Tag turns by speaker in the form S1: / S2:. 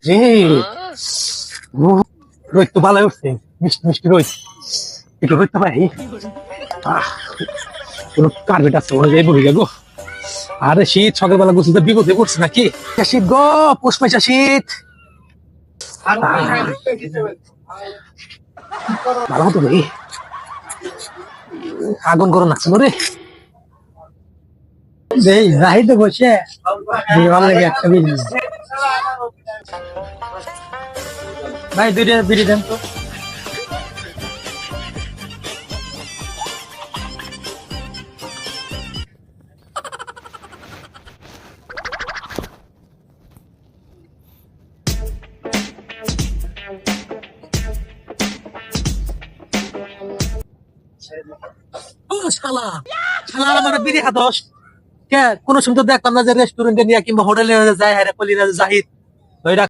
S1: রে রোদ তো ভালো উঠছে, মিষ্টি মিষ্টি রোদ। একটু রোদ তো ভাই কোনো কার্পেট আছে ওরা যাই বলি গো। আরে শীত সকালবেলা গোসল তো বিপদে পড়ছে নাকি? শীত গো, পোষ পাইছা শীত। ভালো হতো ভাই, আগুন করো না রে। রাহি তো বসে ভালো লাগে একটা বিড়ি। ভাই দুইটা বিড়ি দেন তো। ও শালা, শালা আমার বিড়ি খাতস কে? কোন সময় তো দেখতাম না যে রেস্টুরেন্টে নিয়ে কিংবা হোটেলে যায়, হ্যাঁ কলিনা জাহিদ